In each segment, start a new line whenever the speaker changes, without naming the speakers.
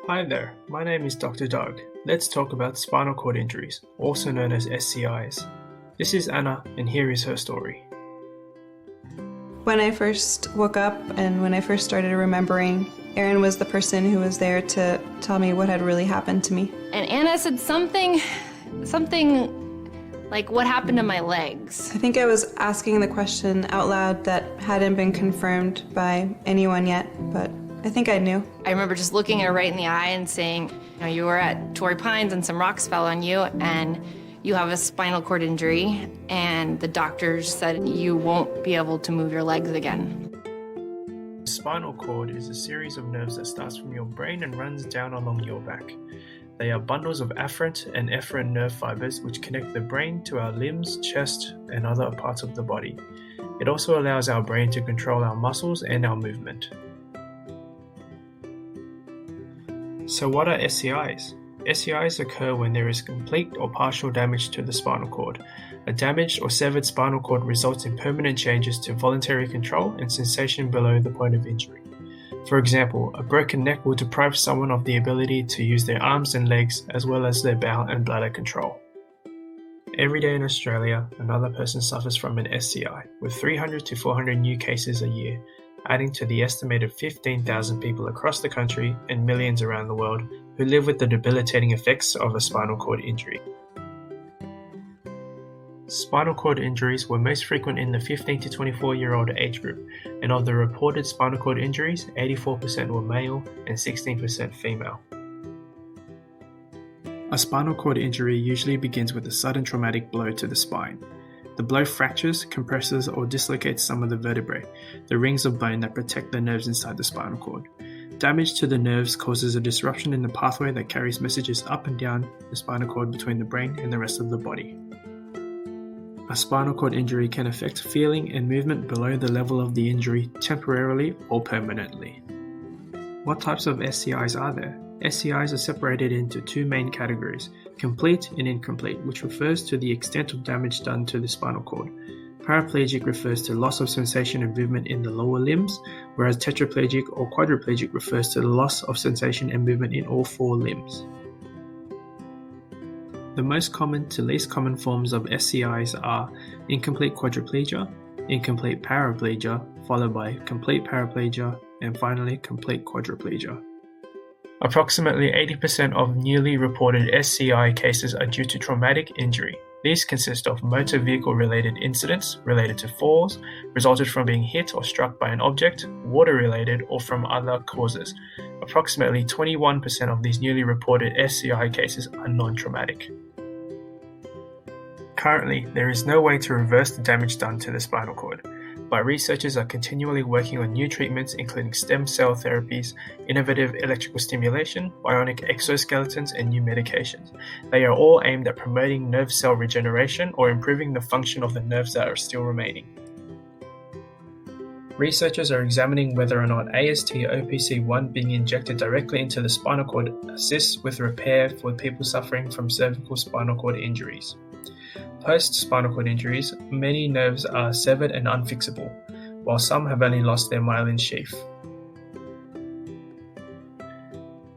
Hi there, my name is Dr. Doug. Let's talk about spinal cord injuries, also known as SCIs. This is Anna, and here is her story.
When I first woke up and when I first started remembering, Erin was the person who was there to tell me what had really happened to me.
And Anna said something like, what happened to my legs?
I think I was asking the question out loud that hadn't been confirmed by anyone yet, but I think I knew.
I remember just looking her right in the eye and saying, you were at Torrey Pines and some rocks fell on you and you have a spinal cord injury and the doctors said you won't be able to move your legs again.
The spinal cord is a series of nerves that starts from your brain and runs down along your back. They are bundles of afferent and efferent nerve fibers which connect the brain to our limbs, chest, and other parts of the body. It also allows our brain to control our muscles and our movement. So what are SCIs? SCIs occur when there is complete or partial damage to the spinal cord. A damaged or severed spinal cord results in permanent changes to voluntary control and sensation below the point of injury. For example, a broken neck will deprive someone of the ability to use their arms and legs as well as their bowel and bladder control. Every day in Australia, another person suffers from an SCI, with 300 to 400 new cases a year, adding to the estimated 15,000 people across the country and millions around the world who live with the debilitating effects of a spinal cord injury. Spinal cord injuries were most frequent in the 15 to 24-year-old age group, and of the reported spinal cord injuries, 84% were male and 16% female. A spinal cord injury usually begins with a sudden traumatic blow to the spine. The blow fractures, compresses, or dislocates some of the vertebrae, the rings of bone that protect the nerves inside the spinal cord. Damage to the nerves causes a disruption in the pathway that carries messages up and down the spinal cord between the brain and the rest of the body. A spinal cord injury can affect feeling and movement below the level of the injury temporarily or permanently. What types of SCIs are there? SCIs are separated into two main categories, complete and incomplete, which refers to the extent of damage done to the spinal cord. Paraplegic refers to loss of sensation and movement in the lower limbs, whereas tetraplegic or quadriplegic refers to the loss of sensation and movement in all four limbs. The most common to least common forms of SCIs are incomplete quadriplegia, incomplete paraplegia, followed by complete paraplegia, and finally complete quadriplegia. Approximately 80% of newly reported SCI cases are due to traumatic injury. These consist of motor vehicle-related incidents related to falls, resulted from being hit or struck by an object, water-related, or from other causes. Approximately 21% of these newly reported SCI cases are non-traumatic. Currently, there is no way to reverse the damage done to the spinal cord, but researchers are continually working on new treatments including stem cell therapies, innovative electrical stimulation, bionic exoskeletons, and new medications. They are all aimed at promoting nerve cell regeneration or improving the function of the nerves that are still remaining. Researchers are examining whether or not AST-OPC1 being injected directly into the spinal cord assists with repair for people suffering from cervical spinal cord injuries. Post-spinal cord injuries, many nerves are severed and unfixable, while some have only lost their myelin sheath.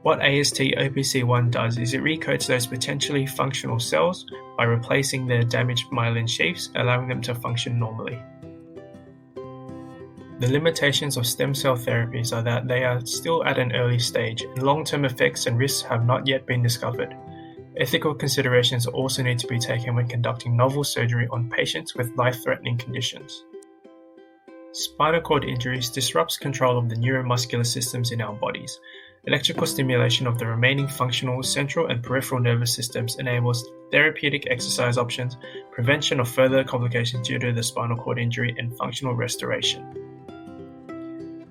What AST-OPC1 does is it recoats those potentially functional cells by replacing their damaged myelin sheaths, allowing them to function normally. The limitations of stem cell therapies are that they are still at an early stage, and long-term effects and risks have not yet been discovered. Ethical considerations also need to be taken when conducting novel surgery on patients with life-threatening conditions. Spinal cord injuries disrupts control of the neuromuscular systems in our bodies. Electrical stimulation of the remaining functional central and peripheral nervous systems enables therapeutic exercise options, prevention of further complications due to the spinal cord injury, and functional restoration.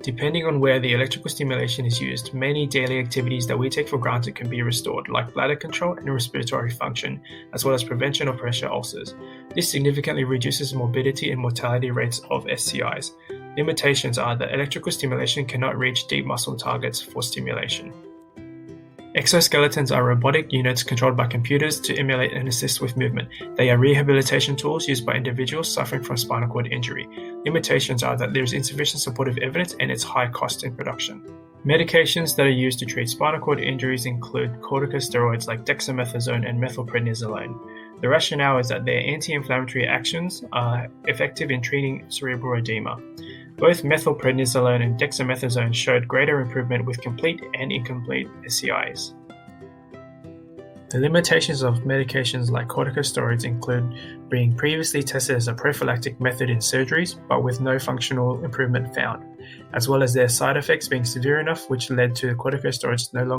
Depending on where the electrical stimulation is used, many daily activities that we take for granted can be restored, like bladder control and respiratory function, as well as prevention of pressure ulcers. This significantly reduces morbidity and mortality rates of SCIs. Limitations are that electrical stimulation cannot reach deep muscle targets for stimulation. Exoskeletons are robotic units controlled by computers to emulate and assist with movement. They are rehabilitation tools used by individuals suffering from spinal cord injury. Limitations are that there is insufficient supportive evidence and its high cost in production. Medications that are used to treat spinal cord injuries include corticosteroids like dexamethasone and methylprednisolone. The rationale is that their anti-inflammatory actions are effective in treating cerebral edema. Both methylprednisolone and dexamethasone showed greater improvement with complete and incomplete SCIs. The limitations of medications like corticosteroids include being previously tested as a prophylactic method in surgeries, but with no functional improvement found, as well as their side effects being severe enough which led to corticosteroids no longer